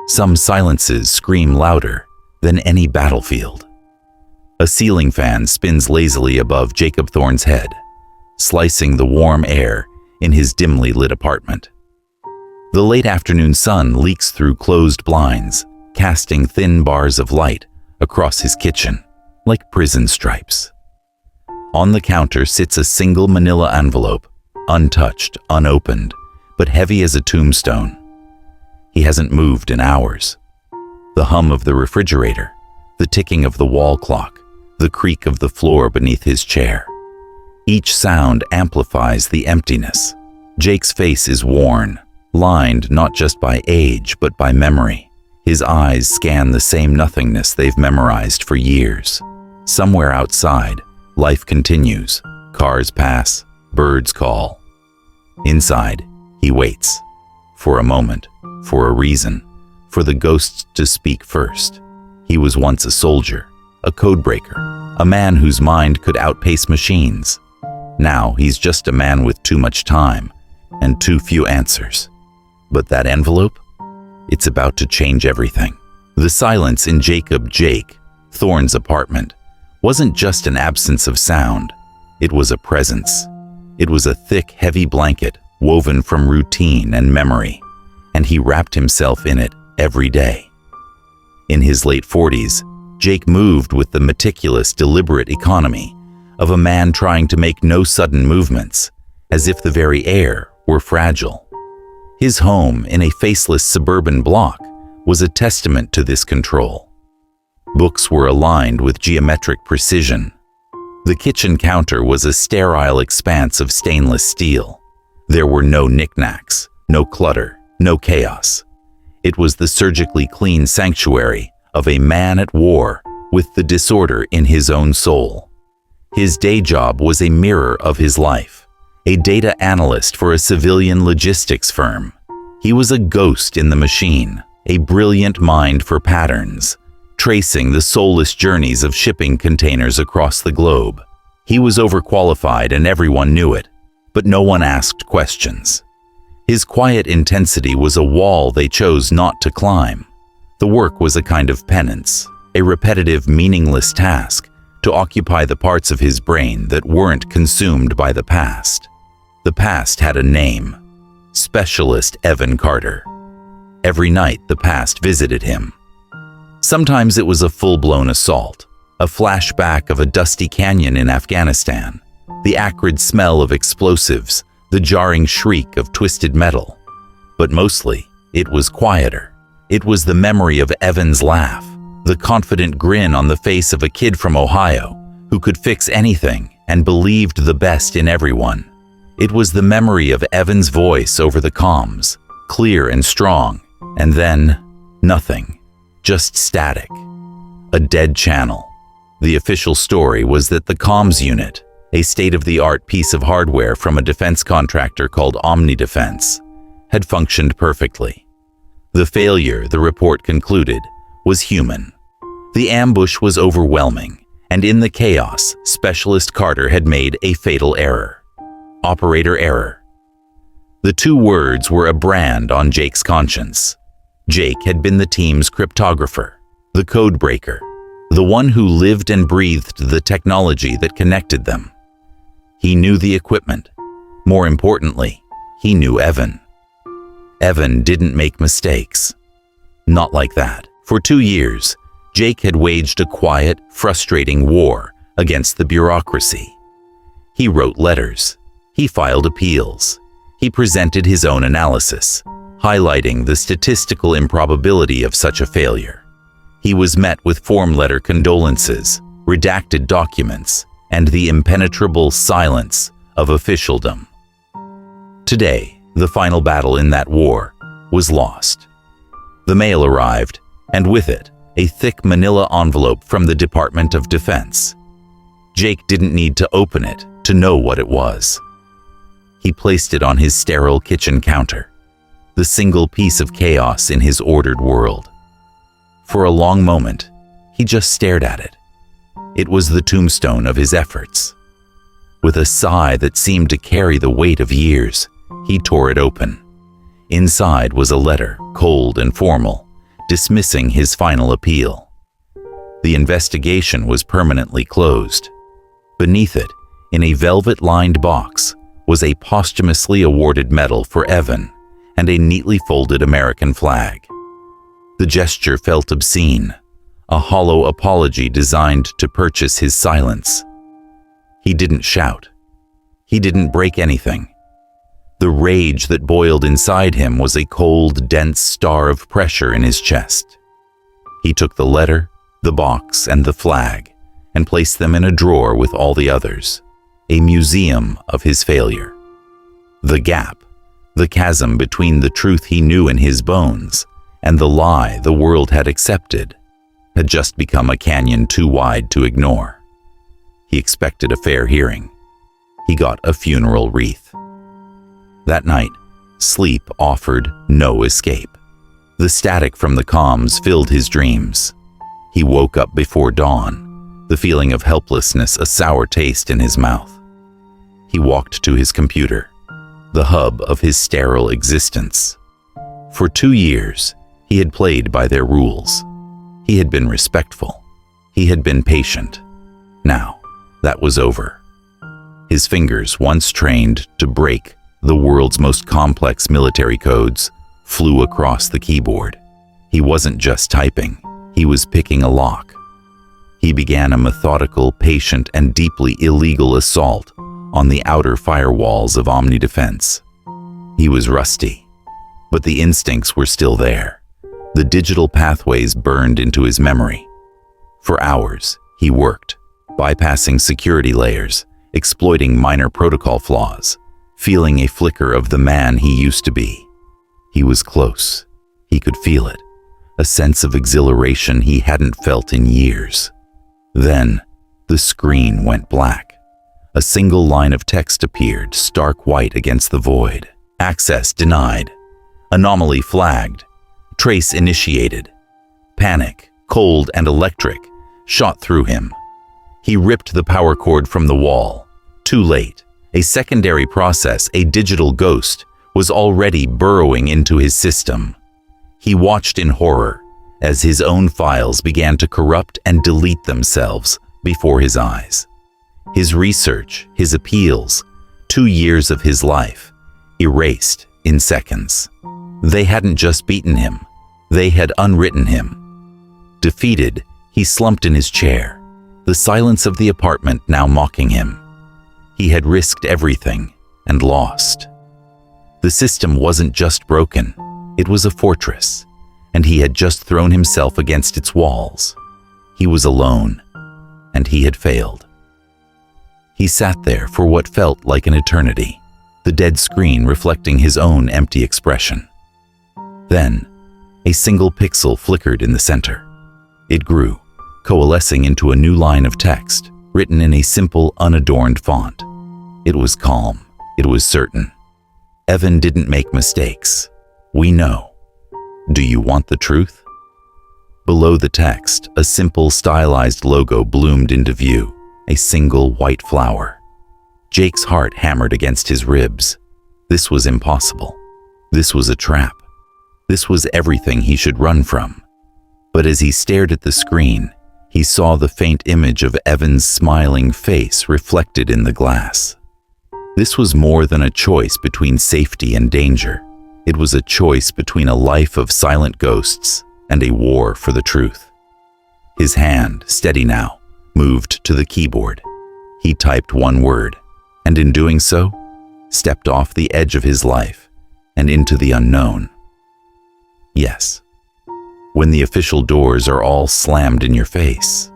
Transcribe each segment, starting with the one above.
Some silences scream louder than any battlefield. A ceiling fan spins lazily above Jacob Thorne's head, slicing the warm air in his dimly lit apartment. The late afternoon sun leaks through closed blinds, casting thin bars of light across his kitchen, like prison stripes. On the counter sits a single manila envelope, untouched, unopened, but heavy as a tombstone. He hasn't moved in hours. The hum of the refrigerator, the ticking of the wall clock, the creak of the floor beneath his chair. Each sound amplifies the emptiness. Jake's face is worn, lined not just by age but by memory. His eyes scan the same nothingness they've memorized for years. Somewhere outside, life continues. Cars pass, birds call. Inside, he waits. For a moment, for a reason, for the ghosts to speak first. He was once a soldier, a codebreaker, a man whose mind could outpace machines. Now he's just a man with too much time and too few answers. But that envelope? It's about to change everything. The silence in Jake Thorne's apartment wasn't just an absence of sound. It was a presence. It was a thick, heavy blanket woven from routine and memory, and he wrapped himself in it every day. In his late 40s, Jake moved with the meticulous, deliberate economy of a man trying to make no sudden movements, as if the very air were fragile. His home in a faceless suburban block was a testament to this control. Books were aligned with geometric precision. The kitchen counter was a sterile expanse of stainless steel. There were no knickknacks, no clutter, no chaos. It was the surgically clean sanctuary of a man at war with the disorder in his own soul. His day job was a mirror of his life, a data analyst for a civilian logistics firm. He was a ghost in the machine, a brilliant mind for patterns, tracing the soulless journeys of shipping containers across the globe. He was overqualified and everyone knew it, but no one asked questions. His quiet intensity was a wall they chose not to climb. The work was a kind of penance, a repetitive, meaningless task to occupy the parts of his brain that weren't consumed by the past. The past had a name: Specialist Evan Carter. Every night the past visited him. Sometimes it was a full-blown assault, a flashback of a dusty canyon in Afghanistan, the acrid smell of explosives, the jarring shriek of twisted metal. But mostly, it was quieter. It was the memory of Evan's laugh, the confident grin on the face of a kid from Ohio who could fix anything and believed the best in everyone. It was the memory of Evan's voice over the comms, clear and strong, and then nothing, just static. A dead channel. The official story was that the comms unit, a state-of-the-art piece of hardware from a defense contractor called Omni Defense, had functioned perfectly. The failure, the report concluded, was human. The ambush was overwhelming, and in the chaos, Specialist Carter had made a fatal error. Operator error. The two words were a brand on Jake's conscience. Jake had been the team's cryptographer, the codebreaker, the one who lived and breathed the technology that connected them. He knew the equipment. More importantly, he knew Evan. Evan didn't make mistakes. Not like that. For 2 years, Jake had waged a quiet, frustrating war against the bureaucracy. He wrote letters. He filed appeals. He presented his own analysis, highlighting the statistical improbability of such a failure. He was met with form letter condolences, redacted documents, and the impenetrable silence of officialdom. Today, the final battle in that war was lost. The mail arrived, and with it, a thick manila envelope from the Department of Defense. Jake didn't need to open it to know what it was. He placed it on his sterile kitchen counter, the single piece of chaos in his ordered world. For a long moment, he just stared at it. It was the tombstone of his efforts. With a sigh that seemed to carry the weight of years, he tore it open. Inside was a letter, cold and formal, dismissing his final appeal. The investigation was permanently closed. Beneath it, in a velvet-lined box, was a posthumously awarded medal for Evan and a neatly folded American flag. The gesture felt obscene, a hollow apology designed to purchase his silence. He didn't shout. He didn't break anything. The rage that boiled inside him was a cold, dense star of pressure in his chest. He took the letter, the box, and the flag, and placed them in a drawer with all the others, a museum of his failure. The gap, the chasm between the truth he knew in his bones and the lie the world had accepted, had just become a canyon too wide to ignore. He expected a fair hearing. He got a funeral wreath. That night, sleep offered no escape. The static from the comms filled his dreams. He woke up before dawn, the feeling of helplessness a sour taste in his mouth. He walked to his computer, the hub of his sterile existence. For 2 years, he had played by their rules. He had been respectful. He had been patient. Now, that was over. His fingers, once trained to break the world's most complex military codes, flew across the keyboard. He wasn't just typing. He was picking a lock. He began a methodical, patient, and deeply illegal assault on the outer firewalls of omnidefense. He was rusty, but the instincts were still there. The digital pathways burned into his memory. For hours, he worked, bypassing security layers, exploiting minor protocol flaws, feeling a flicker of the man he used to be. He was close. He could feel it, a sense of exhilaration he hadn't felt in years. Then, the screen went black. A single line of text appeared, stark white against the void. Access denied. Anomaly flagged. Trace initiated. Panic, cold and electric, shot through him. He ripped the power cord from the wall. Too late. A secondary process, a digital ghost, was already burrowing into his system. He watched in horror as his own files began to corrupt and delete themselves before his eyes. His research, his appeals, 2 years of his life, erased in seconds. They hadn't just beaten him, they had unwritten him. Defeated, he slumped in his chair, the silence of the apartment now mocking him. He had risked everything and lost. The system wasn't just broken, it was a fortress, and he had just thrown himself against its walls. He was alone, and he had failed. He sat there for what felt like an eternity, the dead screen reflecting his own empty expression. Then, a single pixel flickered in the center. It grew, coalescing into a new line of text, written in a simple, unadorned font. It was calm. It was certain. Evan didn't make mistakes. We know. Do you want the truth? Below the text, a simple, stylized logo bloomed into view, a single white flower. Jake's heart hammered against his ribs. This was impossible. This was a trap. This was everything he should run from. But as he stared at the screen, he saw the faint image of Evan's smiling face reflected in the glass. This was more than a choice between safety and danger. It was a choice between a life of silent ghosts and a war for the truth. His hand, steady now, moved to the keyboard. He typed one word, and in doing so, stepped off the edge of his life and into the unknown. Yes, when the official doors are all slammed in your face.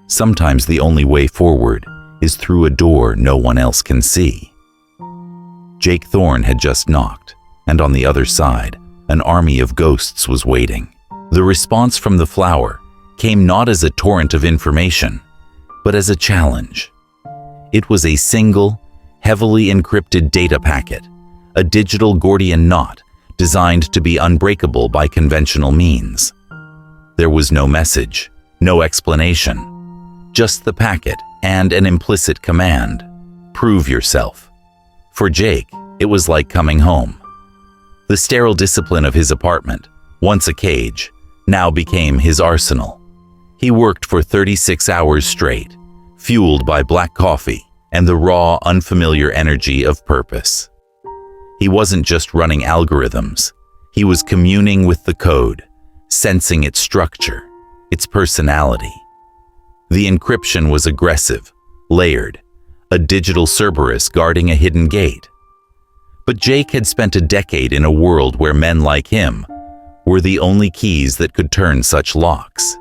Sometimes the only way forward is through a door no one else can see. Jake Thorne had just knocked, and on the other side, an army of ghosts was waiting. The response from the flower came not as a torrent of information, but as a challenge. It was a single, heavily encrypted data packet, a digital Gordian knot designed to be unbreakable by conventional means. There was no message, no explanation, just the packet and an implicit command: prove yourself. For Jake, it was like coming home. The sterile discipline of his apartment, once a cage, now became his arsenal. He worked for 36 hours straight, fueled by black coffee and the raw, unfamiliar energy of purpose. He wasn't just running algorithms. He was communing with the code, sensing its structure, its personality. The encryption was aggressive, layered, a digital Cerberus guarding a hidden gate. But Jake had spent a decade in a world where men like him were the only keys that could turn such locks.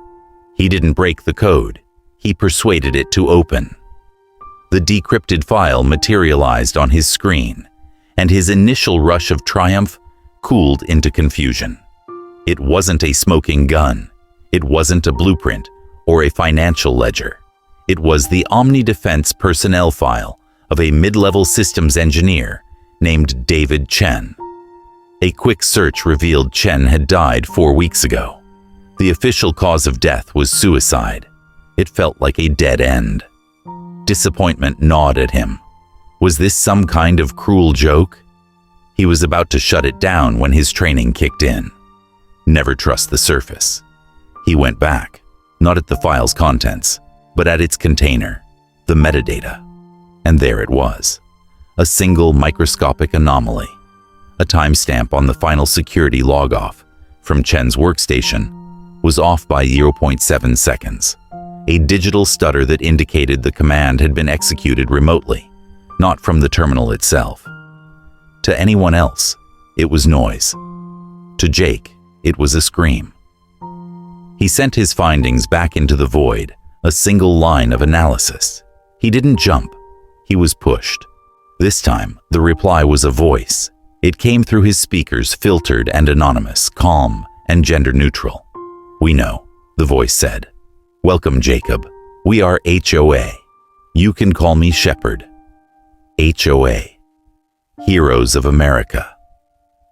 He didn't break the code. He persuaded it to open. The decrypted file materialized on his screen, and his initial rush of triumph cooled into confusion. It wasn't a smoking gun. It wasn't a blueprint or a financial ledger. It was the OmniDefense personnel file of a mid-level systems engineer named David Chen. A quick search revealed Chen had died 4 weeks ago. The official cause of death was suicide. It felt like a dead end. Disappointment gnawed at him. Was this some kind of cruel joke? He was about to shut it down when his training kicked in. Never trust the surface. He went back, not at the file's contents, but at its container, the metadata. And there it was. A single microscopic anomaly. A timestamp on the final security log-off from Chen's workstation was off by 0.7 seconds. A digital stutter that indicated the command had been executed remotely, not from the terminal itself. To anyone else, it was noise. To Jake, it was a scream. He sent his findings back into the void, a single line of analysis. He didn't jump. He was pushed. This time, the reply was a voice. It came through his speakers, filtered and anonymous, calm and gender-neutral. "We know," the voice said. "Welcome, Jacob. We are HOA. You can call me Shepard." HOA. Heroes of America.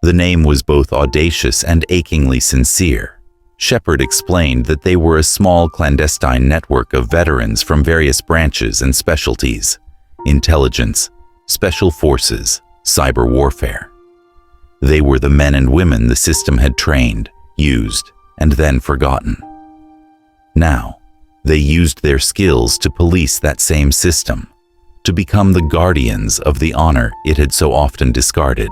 The name was both audacious and achingly sincere. Shepard explained that they were a small clandestine network of veterans from various branches and specialties: intelligence, special forces, cyber warfare. They were the men and women the system had trained, used, and then forgotten. Now, they used their skills to police that same system, to become the guardians of the honor it had so often discarded.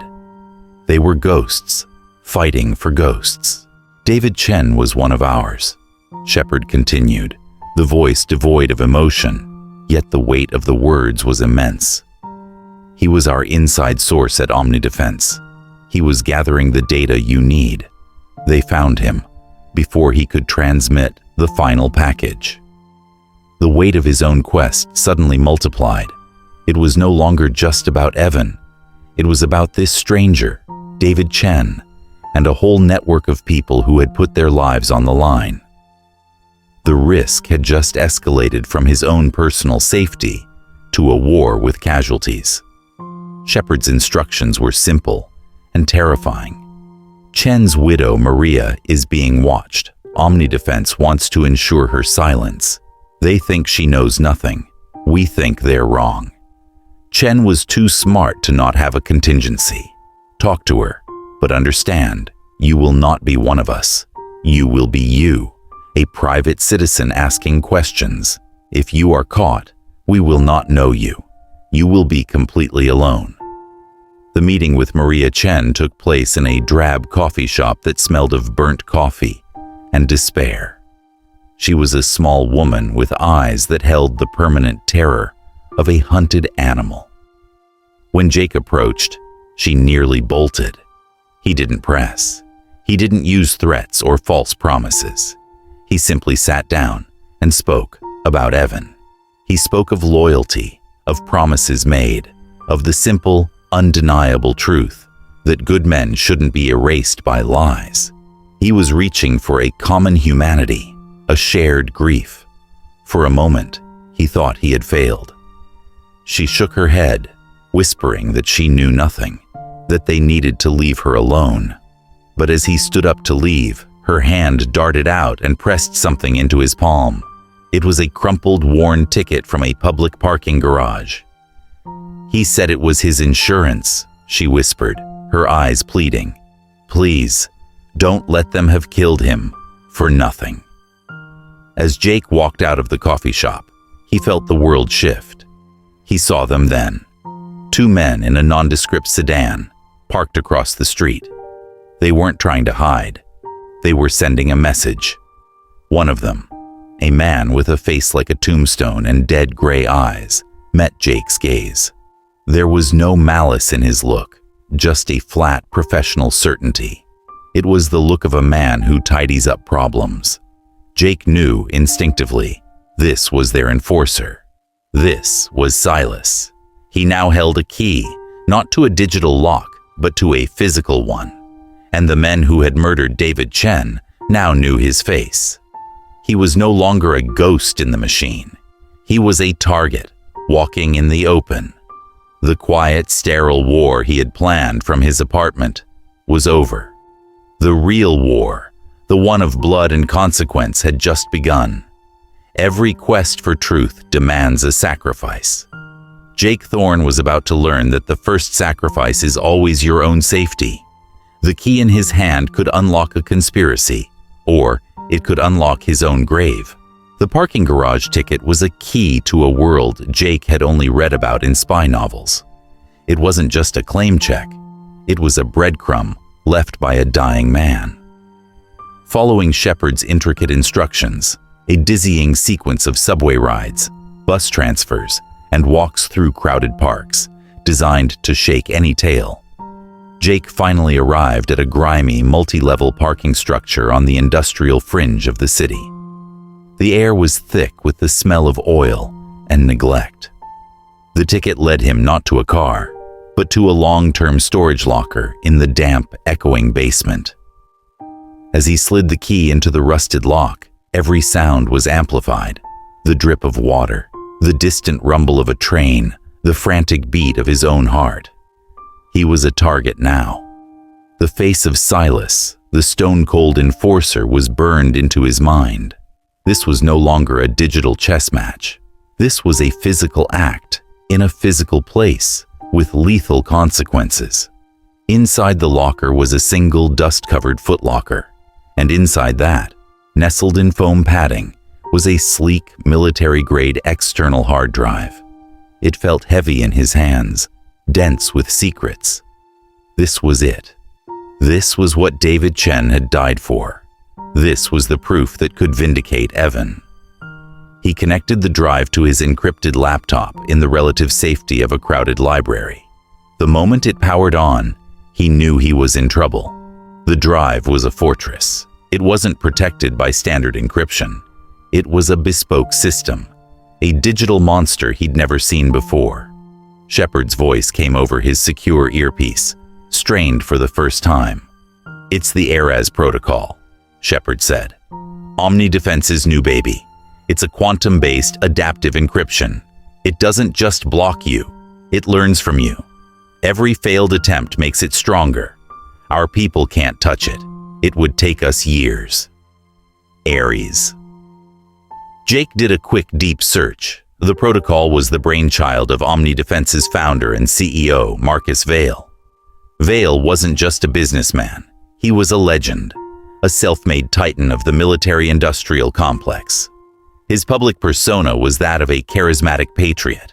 They were ghosts, fighting for ghosts. David Chen was one of ours, Shepard continued, the voice devoid of emotion, yet the weight of the words was immense. He was our inside source at OmniDefense. He was gathering the data you need. They found him before he could transmit the final package. The weight of his own quest suddenly multiplied. It was no longer just about Evan. It was about this stranger, David Chen, and a whole network of people who had put their lives on the line. The risk had just escalated from his own personal safety to a war with casualties. Shepard's instructions were simple and terrifying. Chen's widow, Maria, is being watched. OmniDefense wants to ensure her silence. They think she knows nothing. We think they're wrong. Chen was too smart to not have a contingency. Talk to her, but understand, you will not be one of us. You will be you, a private citizen asking questions. If you are caught, we will not know you. You will be completely alone. The meeting with Maria Chen took place in a drab coffee shop that smelled of burnt coffee and despair. She was a small woman with eyes that held the permanent terror of a hunted animal. When Jake approached, she nearly bolted. He didn't press. He didn't use threats or false promises. He simply sat down and spoke about Evan. He spoke of loyalty, of promises made, of the simple, undeniable truth that good men shouldn't be erased by lies. He was reaching for a common humanity, a shared grief. For a moment, he thought he had failed. She shook her head, whispering that she knew nothing, that they needed to leave her alone. But as he stood up to leave, her hand darted out and pressed something into his palm. It was a crumpled, worn ticket from a public parking garage. "He said it was his insurance," she whispered, her eyes pleading. "Please, don't let them have killed him. for nothing. As Jake walked out of the coffee shop, he felt the world shift. He saw them then. Two men in a nondescript sedan, parked across the street. They weren't trying to hide. They were sending a message. One of them, a man with a face like a tombstone and dead gray eyes, met Jake's gaze. There was no malice in his look, just a flat professional certainty. It was the look of a man who tidies up problems. Jake knew instinctively this was their enforcer. This was Silas. He now held a key, not to a digital lock, but to a physical one. And the men who had murdered David Chen now knew his face. He was no longer a ghost in the machine. He was a target, walking in the open. The quiet, sterile war he had planned from his apartment was over. The real war, the one of blood and consequence, had just begun. Every quest for truth demands a sacrifice. Jake Thorne was about to learn that the first sacrifice is always your own safety. The key in his hand could unlock a conspiracy, or it could unlock his own grave. The parking garage ticket was a key to a world Jake had only read about in spy novels. It wasn't just a claim check. It was a breadcrumb left by a dying man. Following Shepard's intricate instructions, a dizzying sequence of subway rides, bus transfers, and walks through crowded parks, designed to shake any tale, Jake finally arrived at a grimy, multi-level parking structure on the industrial fringe of the city. The air was thick with the smell of oil and neglect. The ticket led him not to a car, but to a long-term storage locker in the damp, echoing basement. As he slid the key into the rusted lock, every sound was amplified. The drip of water, the distant rumble of a train, the frantic beat of his own heart. He was a target now. The face of Silas, the stone-cold enforcer, was burned into his mind. This was no longer a digital chess match. This was a physical act, in a physical place, with lethal consequences. Inside the locker was a single dust-covered footlocker, and inside that, nestled in foam padding, was a sleek, military-grade external hard drive. It felt heavy in his hands, dense with secrets. This was it. This was what David Chen had died for. This was the proof that could vindicate Evan. He connected the drive to his encrypted laptop in the relative safety of a crowded library. The moment it powered on, he knew he was in trouble. The drive was a fortress. It wasn't protected by standard encryption. It was a bespoke system, a digital monster he'd never seen before. Shepard's voice came over his secure earpiece, strained for the first time. "It's the ARAS protocol," Shepard said. "Omni-Defense's new baby. It's a quantum-based adaptive encryption. It doesn't just block you, it learns from you. Every failed attempt makes it stronger. Our people can't touch it. It would take us years." Ares. Jake did a quick, deep search. The protocol was the brainchild of Omni-Defense's founder and CEO, Marcus Vale. Vale wasn't just a businessman. He was a legend, a self-made titan of the military-industrial complex. His public persona was that of a charismatic patriot,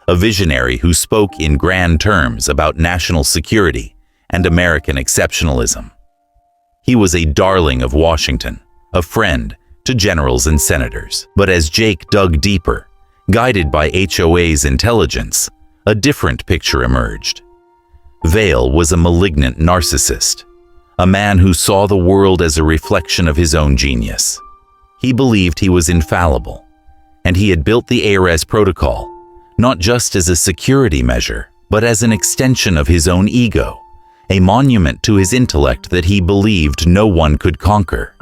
a visionary who spoke in grand terms about national security and American exceptionalism. He was a darling of Washington, a friend to generals and senators. But as Jake dug deeper, guided by HOA's intelligence, a different picture emerged. Vale was a malignant narcissist, a man who saw the world as a reflection of his own genius. He believed he was infallible, and he had built the ARAS protocol, not just as a security measure, but as an extension of his own ego, a monument to his intellect that he believed no one could conquer.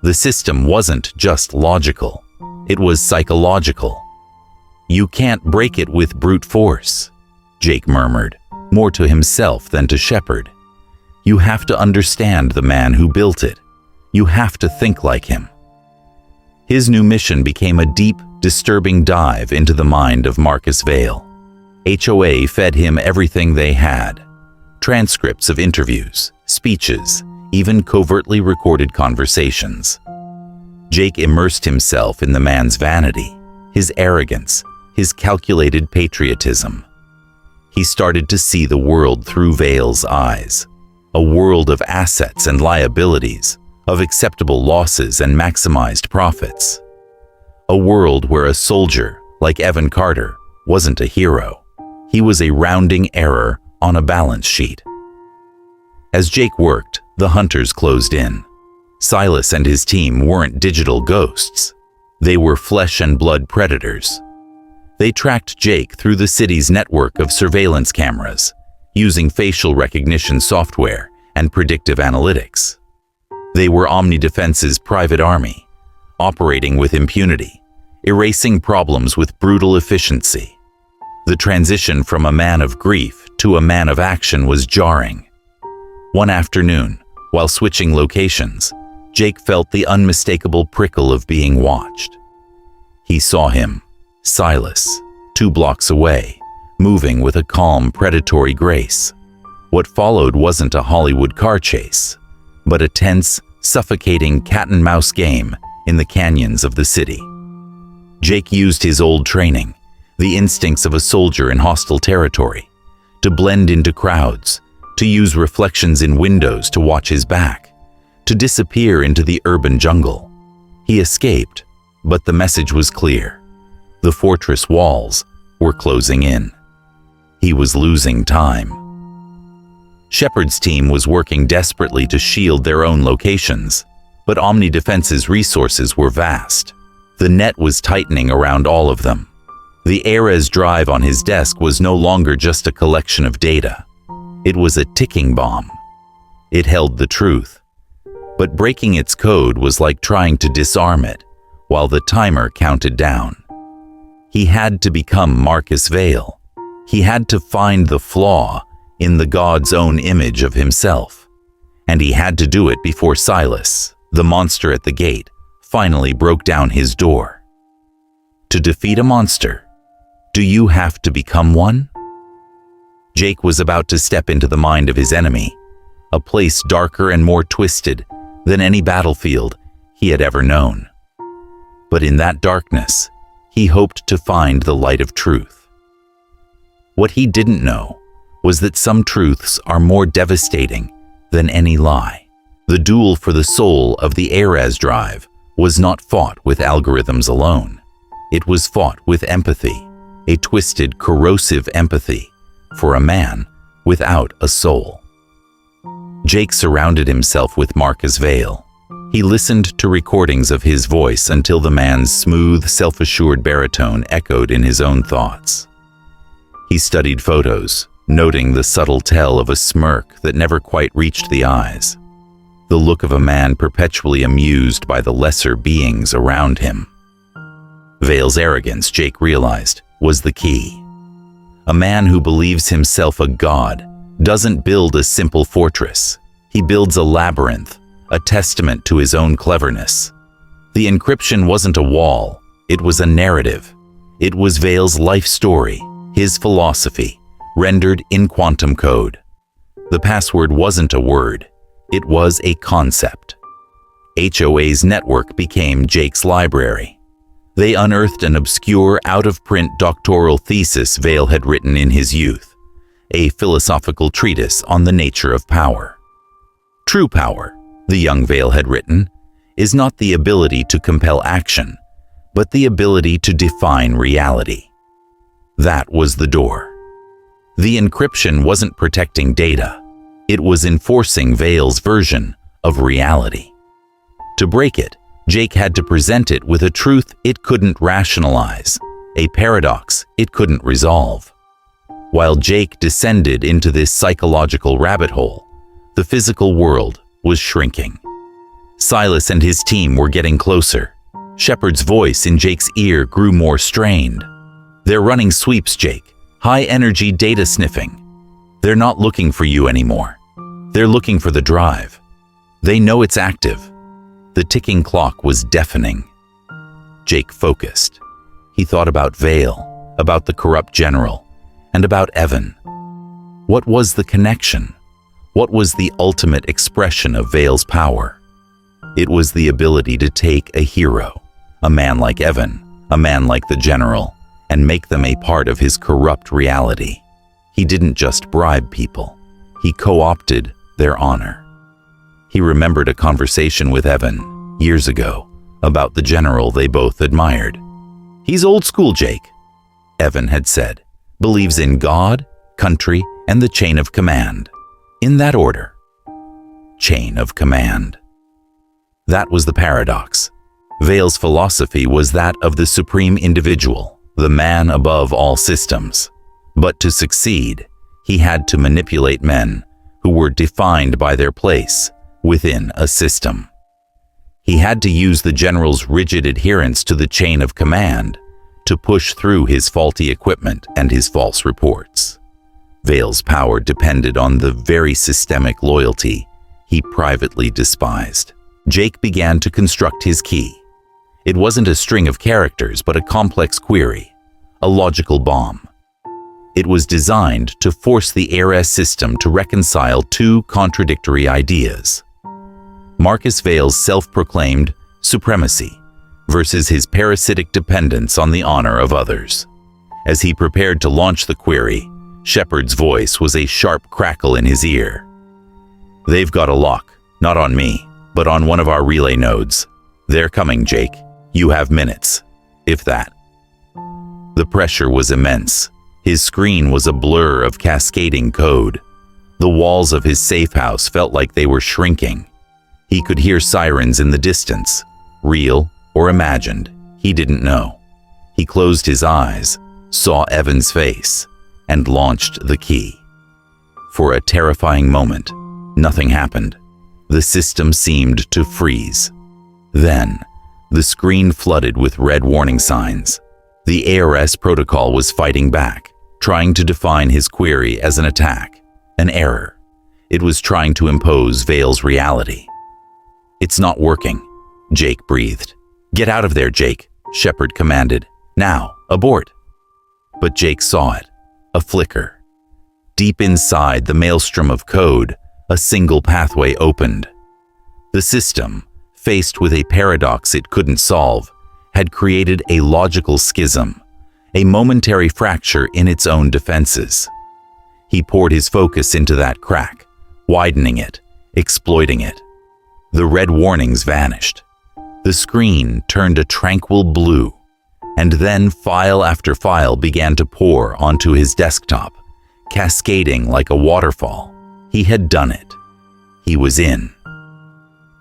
The system wasn't just logical, it was psychological. "You can't break it with brute force," Jake murmured, more to himself than to Shepard. "You have to understand the man who built it. You have to think like him." His new mission became a deep, disturbing dive into the mind of Marcus Vale. HOA fed him everything they had: transcripts of interviews, speeches, even covertly recorded conversations. Jake immersed himself in the man's vanity, his arrogance, his calculated patriotism. He started to see the world through Vale's eyes, a world of assets and liabilities, of acceptable losses and maximized profits. A world where a soldier, like Evan Carter, wasn't a hero. He was a rounding error on a balance sheet. As Jake worked, the hunters closed in. Silas and his team weren't digital ghosts. They were flesh and blood predators. They tracked Jake through the city's network of surveillance cameras, using facial recognition software and predictive analytics. They were Omnidefense's private army, operating with impunity, erasing problems with brutal efficiency. The transition from a man of grief to a man of action was jarring. One afternoon, while switching locations, Jake felt the unmistakable prickle of being watched. He saw him, Silas, 2 blocks away, moving with a calm, predatory grace. What followed wasn't a Hollywood car chase, but a tense, suffocating cat-and-mouse game in the canyons of the city. Jake used his old training, the instincts of a soldier in hostile territory, to blend into crowds, to use reflections in windows to watch his back, to disappear into the urban jungle. He escaped, but the message was clear. The fortress walls were closing in. He was losing time. Shepard's team was working desperately to shield their own locations, but Omnidefense's resources were vast. The net was tightening around all of them. The Ares drive on his desk was no longer just a collection of data. It was a ticking bomb. It held the truth. But breaking its code was like trying to disarm it, while the timer counted down. He had to become Marcus Vale. He had to find the flaw in the God's own image of himself. And he had to do it before Silas, the monster at the gate, finally broke down his door. To defeat a monster, do you have to become one? Jake was about to step into the mind of his enemy, a place darker and more twisted than any battlefield he had ever known. But in that darkness, he hoped to find the light of truth. What he didn't know was that some truths are more devastating than any lie. The duel for the soul of the Ares drive was not fought with algorithms alone. It was fought with empathy, a twisted, corrosive empathy for a man without a soul. Jake surrounded himself with Marcus Vale. He listened to recordings of his voice until the man's smooth, self-assured baritone echoed in his own thoughts. He studied photos, noting the subtle tell of a smirk that never quite reached the eyes, the look of a man perpetually amused by the lesser beings around him. Vale's arrogance, Jake realized, was the key. A man who believes himself a god doesn't build a simple fortress. He builds a labyrinth, a testament to his own cleverness. The encryption wasn't a wall, it was a narrative. It was Vale's life story, his philosophy, rendered in quantum code. The password wasn't a word, it was a concept. HOA's network became Jake's library. They unearthed an obscure, out-of-print doctoral thesis Vale had written in his youth, a philosophical treatise on the nature of power. True power, the young Vale had written, is not the ability to compel action, but the ability to define reality. That was the door. The encryption wasn't protecting data. It was enforcing Vale's version of reality. To break it, Jake had to present it with a truth it couldn't rationalize, a paradox it couldn't resolve. While Jake descended into this psychological rabbit hole, the physical world was shrinking. Silas and his team were getting closer. Shepard's voice in Jake's ear grew more strained. They're running sweeps, Jake. High-energy data sniffing. They're not looking for you anymore. They're looking for the drive. They know it's active. The ticking clock was deafening. Jake focused. He thought about Vale, about the corrupt general, and about Evan. What was the connection? What was the ultimate expression of Vale's power? It was the ability to take a hero, a man like Evan, a man like the general, and make them a part of his corrupt reality. He didn't just bribe people. He co-opted their honor. He remembered a conversation with Evan years ago about the general they both admired. "He's old school, Jake," Evan had said. "Believes in God, country, and the chain of command. In that order." Chain of command. That was the paradox. Vale's philosophy was that of the supreme individual, the man above all systems. But to succeed, he had to manipulate men who were defined by their place within a system. He had to use the general's rigid adherence to the chain of command to push through his faulty equipment and his false reports. Vale's power depended on the very systemic loyalty he privately despised. Jake began to construct his key. It wasn't a string of characters, but a complex query, a logical bomb. It was designed to force the ARS system to reconcile two contradictory ideas: Marcus Vale's self-proclaimed supremacy versus his parasitic dependence on the honor of others. As he prepared to launch the query, Shepard's voice was a sharp crackle in his ear. "They've got a lock, not on me, but on one of our relay nodes. They're coming, Jake. You have minutes, if that." The pressure was immense. His screen was a blur of cascading code. The walls of his safe house felt like they were shrinking. He could hear sirens in the distance, real or imagined. He didn't know. He closed his eyes, saw Evan's face, and launched the key. For a terrifying moment, nothing happened. The system seemed to freeze. Then, the screen flooded with red warning signs. The ARS protocol was fighting back, trying to define his query as an attack, an error. It was trying to impose Vale's reality. "It's not working," Jake breathed. "Get out of there, Jake," Shepard commanded. "Now, abort." But Jake saw it, a flicker. Deep inside the maelstrom of code, a single pathway opened. The system, faced with a paradox it couldn't solve, had created a logical schism, a momentary fracture in its own defenses. He poured his focus into that crack, widening it, exploiting it. The red warnings vanished. The screen turned a tranquil blue, and then file after file began to pour onto his desktop, cascading like a waterfall. He had done it. He was in.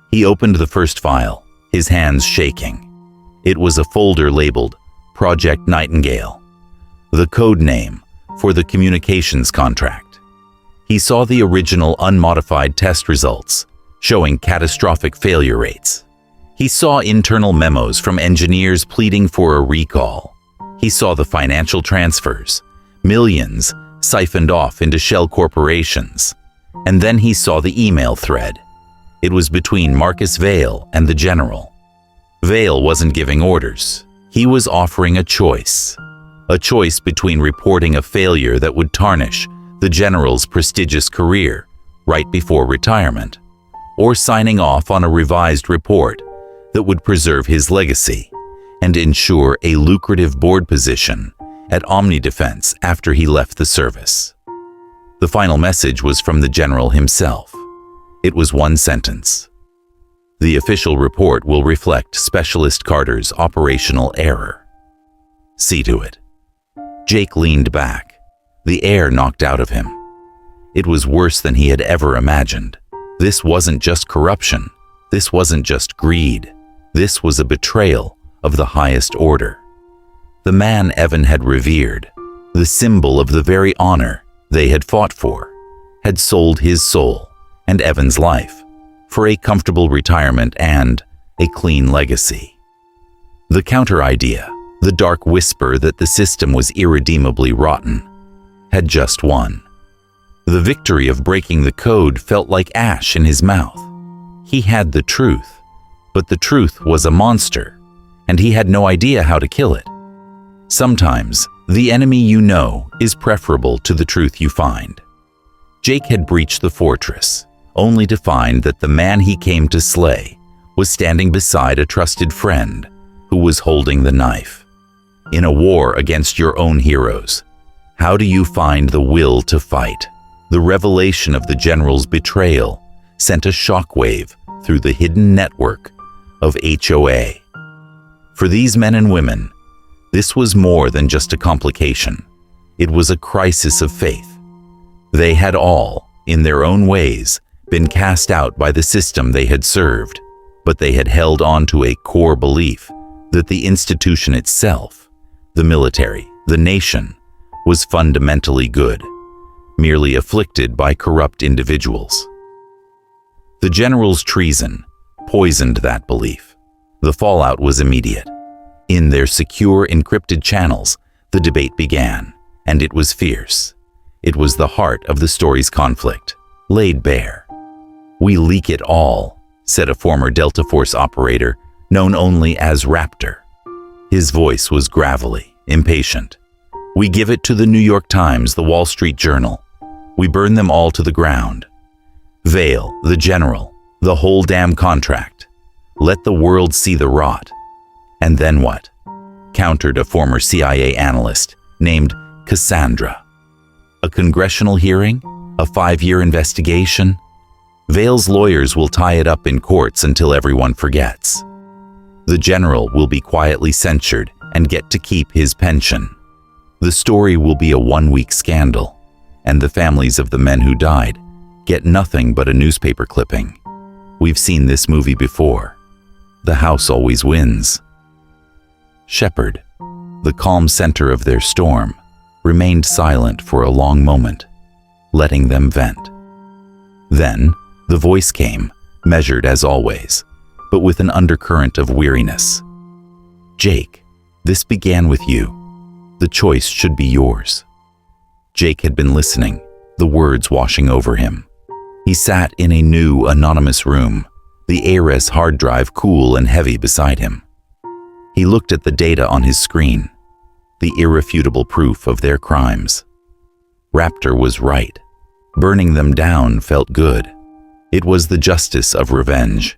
He opened the first file, his hands shaking. It was a folder labeled Project Nightingale, the code name for the communications contract. He saw the original unmodified test results, showing catastrophic failure rates. He saw internal memos from engineers pleading for a recall. He saw the financial transfers, millions siphoned off into shell corporations. And then he saw the email thread. It was between Marcus Vale and the general. Vale wasn't giving orders. He was offering a choice between reporting a failure that would tarnish the general's prestigious career right before retirement, or signing off on a revised report that would preserve his legacy and ensure a lucrative board position at Omnidefense after he left the service. The final message was from the general himself. It was one sentence. "The official report will reflect Specialist Carter's operational error. See to it." Jake leaned back, the air knocked out of him. It was worse than he had ever imagined. This wasn't just corruption. This wasn't just greed. This was a betrayal of the highest order. The man Evan had revered, the symbol of the very honor they had fought for, had sold his soul and Evan's life for a comfortable retirement and a clean legacy. The counter idea, the dark whisper that the system was irredeemably rotten, had just won. The victory of breaking the code felt like ash in his mouth. He had the truth, but the truth was a monster, and he had no idea how to kill it. Sometimes, the enemy you know is preferable to the truth you find. Jake had breached the fortress, only to find that the man he came to slay was standing beside a trusted friend who was holding the knife. In a war against your own heroes, how do you find the will to fight? The revelation of the general's betrayal sent a shockwave through the hidden network of HOA. For these men and women, this was more than just a complication. It was a crisis of faith. They had all, in their own ways, been cast out by the system they had served, but they had held on to a core belief that the institution itself, the military, the nation, was fundamentally good, merely afflicted by corrupt individuals. The general's treason poisoned that belief. The fallout was immediate. In their secure, encrypted channels, the debate began, and it was fierce. It was the heart of the story's conflict, laid bare. "We leak it all," said a former Delta Force operator known only as Raptor. His voice was gravelly, impatient. "We give it to the New York Times, the Wall Street Journal. We burn them all to the ground. Vale, the general, the whole damn contract. Let the world see the rot." "And then what?" countered a former CIA analyst named Cassandra. "A congressional hearing? A 5-year investigation? Vale's lawyers will tie it up in courts until everyone forgets. The general will be quietly censured and get to keep his pension. The story will be a 1-week scandal, and the families of the men who died get nothing but a newspaper clipping. We've seen this movie before. The house always wins." Shepard, the calm center of their storm, remained silent for a long moment, letting them vent. Then, the voice came, measured as always, but with an undercurrent of weariness. "Jake, this began with you. The choice should be yours." Jake had been listening, the words washing over him. He sat in a new, anonymous room, the ARES hard drive cool and heavy beside him. He looked at the data on his screen, the irrefutable proof of their crimes. Raptor was right. Burning them down felt good. It was the justice of revenge.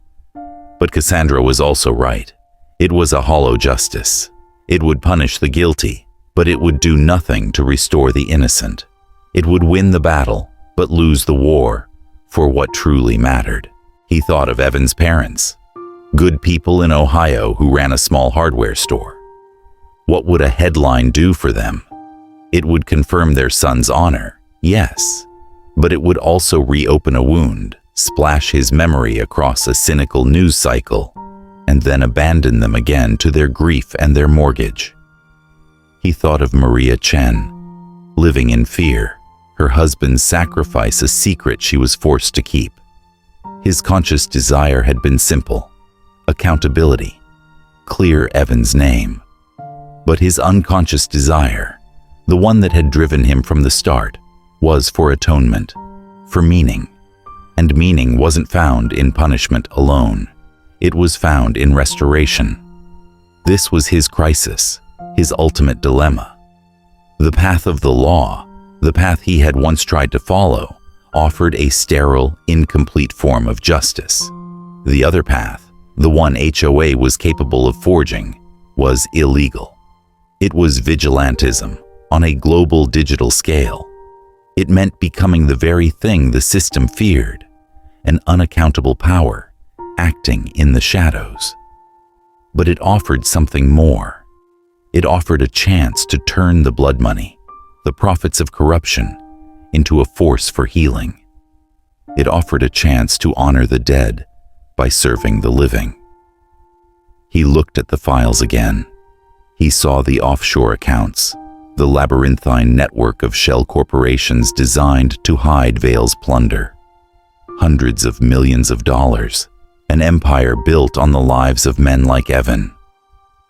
But Cassandra was also right. It was a hollow justice. It would punish the guilty, but it would do nothing to restore the innocent. It would win the battle, but lose the war for what truly mattered. He thought of Evan's parents, good people in Ohio who ran a small hardware store. What would a headline do for them? It would confirm their son's honor, yes, but it would also reopen a wound, splash his memory across a cynical news cycle, and then abandon them again to their grief and their mortgage. He thought of Maria Chen, living in fear, her husband's sacrifice a secret she was forced to keep. His conscious desire had been simple: accountability, clear Evan's name. But his unconscious desire, the one that had driven him from the start, was for atonement, for meaning. And meaning wasn't found in punishment alone. It was found in restoration. This was his crisis, his ultimate dilemma. The path of the law, the path he had once tried to follow, offered a sterile, incomplete form of justice. The other path, the one HOA was capable of forging, was illegal. It was vigilantism on a global digital scale. It meant becoming the very thing the system feared, an unaccountable power acting in the shadows. But it offered something more. It offered a chance to turn the blood money, the profits of corruption, into a force for healing. It offered a chance to honor the dead by serving the living. He looked at the files again. He saw the offshore accounts, the labyrinthine network of shell corporations designed to hide Vale's plunder. Hundreds of millions of dollars, an empire built on the lives of men like Evan.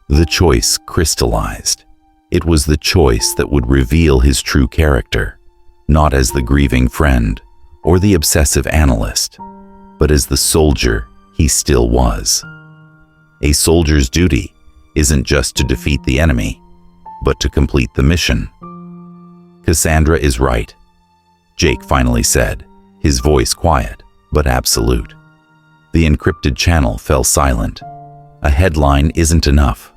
The choice crystallized. It was the choice that would reveal his true character, not as the grieving friend or the obsessive analyst, but as the soldier he still was. A soldier's duty isn't just to defeat the enemy, but to complete the mission. "Cassandra is right," Jake finally said, his voice quiet but absolute. The encrypted channel fell silent. A headline isn't enough.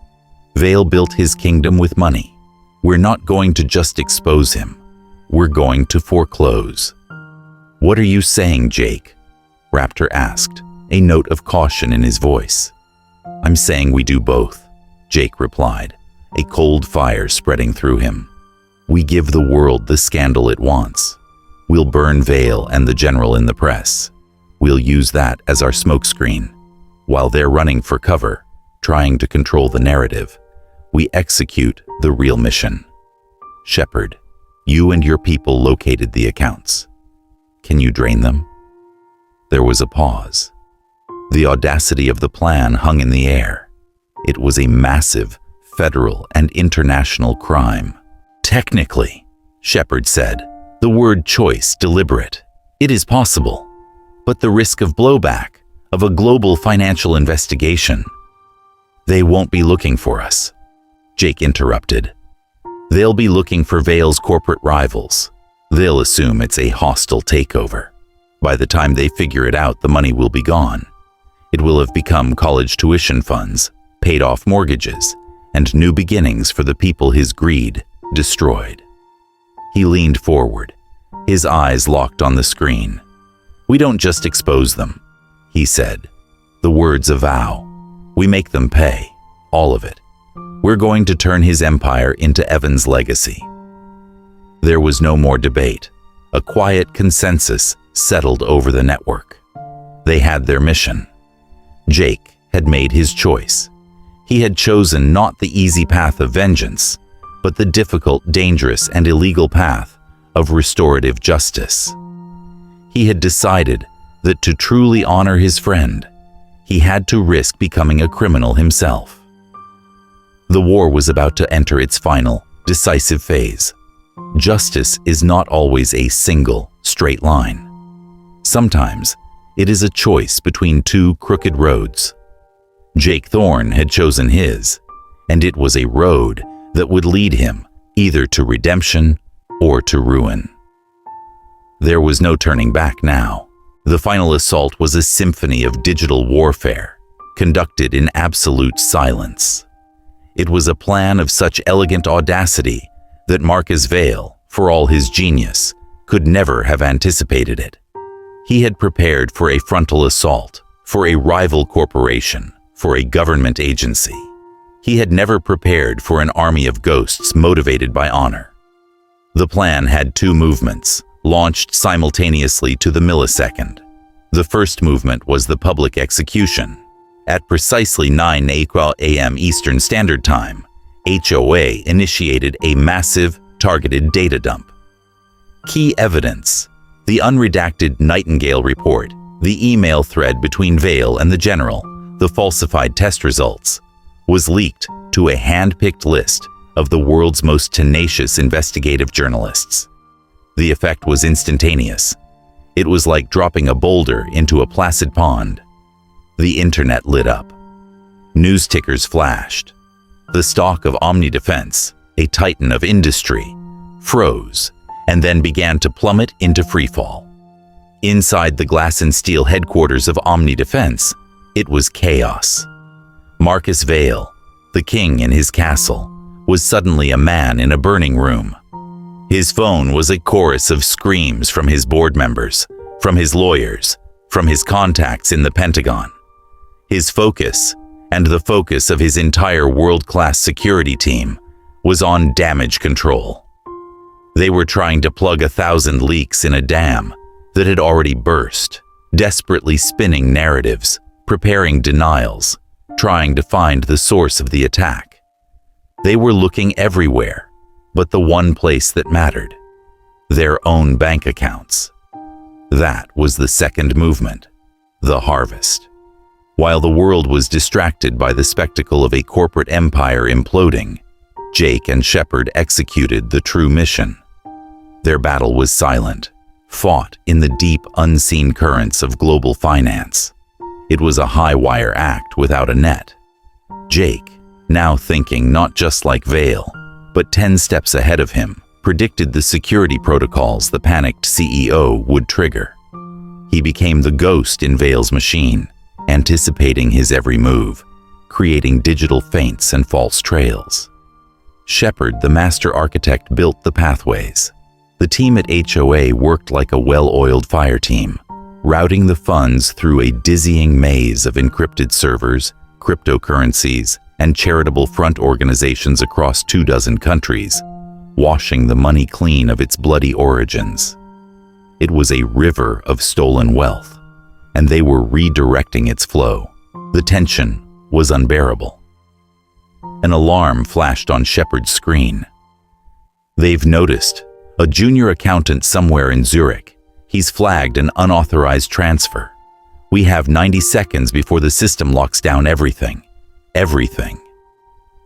Vale built his kingdom with money. We're not going to just expose him. We're going to foreclose. What are you saying, Jake? Raptor asked, a note of caution in his voice. I'm saying we do both, Jake replied, a cold fire spreading through him. We give the world the scandal it wants. We'll burn Vale and the general in the press. We'll use that as our smokescreen. While they're running for cover, trying to control the narrative, we execute the real mission. Shepard, you and your people located the accounts. Can you drain them? There was a pause. The audacity of the plan hung in the air. It was a massive federal and international crime. Technically, Shepard said, the word choice deliberate. It is possible, but the risk of blowback, of a global financial investigation. They won't be looking for us, Jake interrupted. They'll be looking for Vale's corporate rivals. They'll assume it's a hostile takeover. By the time they figure it out, the money will be gone. It will have become college tuition funds, paid off mortgages, and new beginnings for the people his greed destroyed. He leaned forward, his eyes locked on the screen. We don't just expose them, he said. The words a vow. We make them pay, all of it. We're going to turn his empire into Evan's legacy. There was no more debate. A quiet consensus settled over the network. They had their mission. Jake had made his choice. He had chosen not the easy path of vengeance, but the difficult, dangerous, and illegal path of restorative justice. He had decided that to truly honor his friend, he had to risk becoming a criminal himself. The war was about to enter its final, decisive phase. Justice is not always a single, straight line. Sometimes, it is a choice between two crooked roads. Jake Thorne had chosen his, and it was a road that would lead him either to redemption or to ruin. There was no turning back now. The final assault was a symphony of digital warfare, conducted in absolute silence. It was a plan of such elegant audacity that Marcus Vale, for all his genius, could never have anticipated it. He had prepared for a frontal assault, for a rival corporation, for a government agency. He had never prepared for an army of ghosts motivated by honor. The plan had two movements, launched simultaneously to the millisecond. The first movement was the public execution. At precisely 9 a.m. Eastern Standard Time, HOA initiated a massive, targeted data dump. Key evidence: the unredacted Nightingale report, the email thread between Vale and the general, the falsified test results, was leaked to a hand-picked list of the world's most tenacious investigative journalists. The effect was instantaneous. It was like dropping a boulder into a placid pond. The internet lit up. News tickers flashed. The stock of OmniDefense, a titan of industry, froze and then began to plummet into freefall. Inside the glass and steel headquarters of OmniDefense, it was chaos. Marcus Vale, the king in his castle, was suddenly a man in a burning room. His phone was a chorus of screams from his board members, from his lawyers, from his contacts in the Pentagon. His focus, and the focus of his entire world-class security team, was on damage control. They were trying to plug 1,000 leaks in a dam that had already burst, desperately spinning narratives, preparing denials, trying to find the source of the attack. They were looking everywhere, but the one place that mattered: their own bank accounts. That was the second movement, the harvest. While the world was distracted by the spectacle of a corporate empire imploding, Jake and Shepard executed the true mission. Their battle was silent, fought in the deep, unseen currents of global finance. It was a high-wire act without a net. Jake, now thinking not just like Vale, but 10 steps ahead of him, predicted the security protocols the panicked CEO would trigger. He became the ghost in Vale's machine, anticipating his every move, creating digital feints and false trails. Shepard, the master architect, built the pathways. The team at HOA worked like a well-oiled fire team, routing the funds through a dizzying maze of encrypted servers, cryptocurrencies, and charitable front organizations across 24 countries, washing the money clean of its bloody origins. It was a river of stolen wealth, and they were redirecting its flow. The tension was unbearable. An alarm flashed on Shepard's screen. "They've noticed. A junior accountant somewhere in Zurich. He's flagged an unauthorized transfer. We have 90 seconds before the system locks down everything. Everything."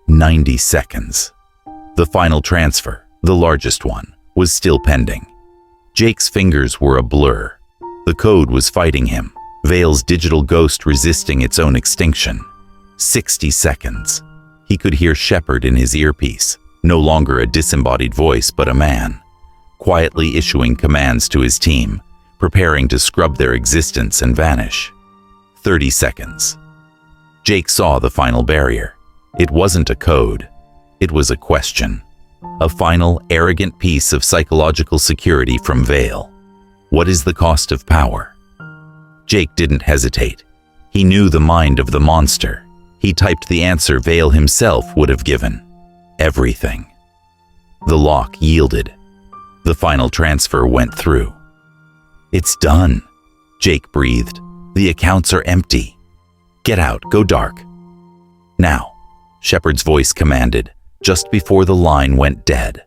90 seconds. The final transfer, the largest one, was still pending. Jake's fingers were a blur. The code was fighting him, Vale's digital ghost resisting its own extinction. 60 seconds. He could hear Shepard in his earpiece, no longer a disembodied voice but a man, quietly issuing commands to his team, preparing to scrub their existence and vanish. 30 seconds. Jake saw the final barrier. It wasn't a code. It was a question. A final, arrogant piece of psychological security from Vale. What is the cost of power? Jake didn't hesitate. He knew the mind of the monster. He typed the answer Vale himself would have given. Everything. The lock yielded. The final transfer went through. "It's done," Jake breathed. "The accounts are empty. Get out, go dark." "Now," Shepard's voice commanded, just before the line went dead.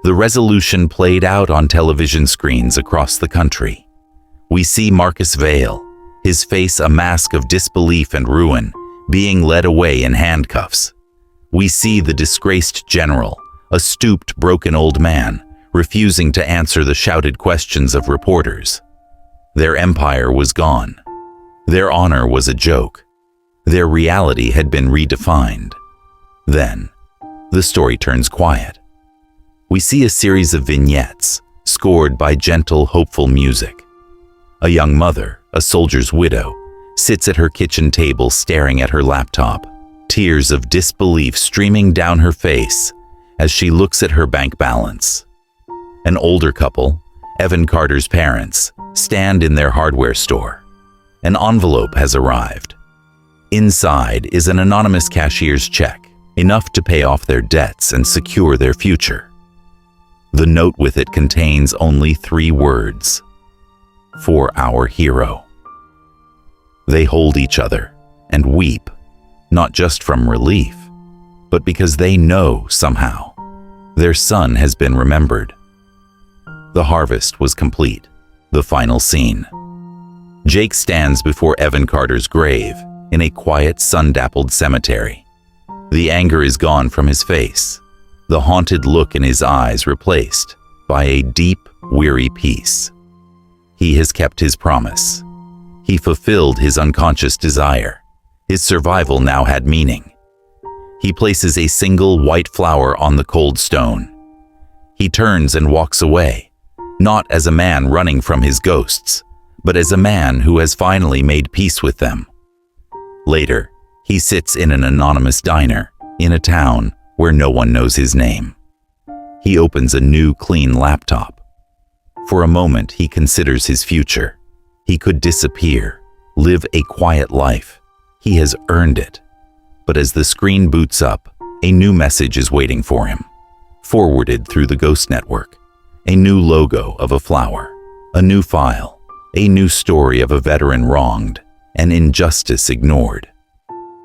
The resolution played out on television screens across the country. We see Marcus Vale, his face a mask of disbelief and ruin, being led away in handcuffs. We see the disgraced general, a stooped, broken old man, refusing to answer the shouted questions of reporters. Their empire was gone. Their honor was a joke. Their reality had been redefined. Then, the story turns quiet. We see a series of vignettes, scored by gentle, hopeful music. A young mother, a soldier's widow, sits at her kitchen table staring at her laptop, tears of disbelief streaming down her face as she looks at her bank balance. An older couple, Evan Carter's parents, stand in their hardware store. An envelope has arrived. Inside is an anonymous cashier's check, enough to pay off their debts and secure their future. The note with it contains only 3 words: "For our hero." They hold each other and weep, not just from relief, but because they know somehow their son has been remembered. The harvest was complete. The final scene. Jake stands before Evan Carter's grave in a quiet, sun-dappled cemetery. The anger is gone from his face, the haunted look in his eyes replaced by a deep, weary peace. He has kept his promise. He fulfilled his unconscious desire. His survival now had meaning. He places a single white flower on the cold stone. He turns and walks away, not as a man running from his ghosts, but as a man who has finally made peace with them. Later, he sits in an anonymous diner in a town where no one knows his name. He opens a new, clean laptop. For a moment, he considers his future. He could disappear, live a quiet life. He has earned it. But as the screen boots up, a new message is waiting for him, forwarded through the Ghost Network. A new logo of a flower, a new file, a new story of a veteran wronged, an injustice ignored.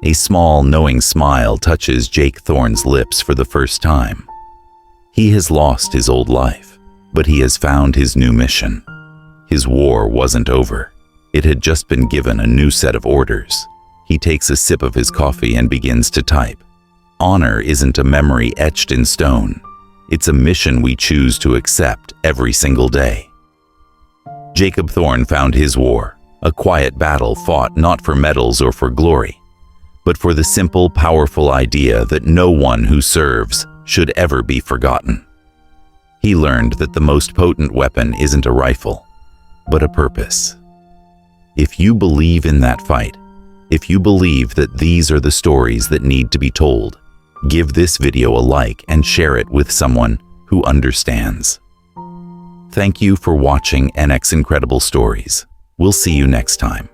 A small, knowing smile touches Jake Thorne's lips for the first time. He has lost his old life, but he has found his new mission. His war wasn't over. It had just been given a new set of orders. He takes a sip of his coffee and begins to type. Honor isn't a memory etched in stone. It's a mission we choose to accept every single day. Jacob Thorne found his war, a quiet battle fought not for medals or for glory, but for the simple, powerful idea that no one who serves should ever be forgotten. He learned that the most potent weapon isn't a rifle, but a purpose. If you believe in that fight, If you believe that these are the stories that need to be told, give this video a like and share it with someone who understands. Thank you for watching NX Incredible Stories. We'll see you next time.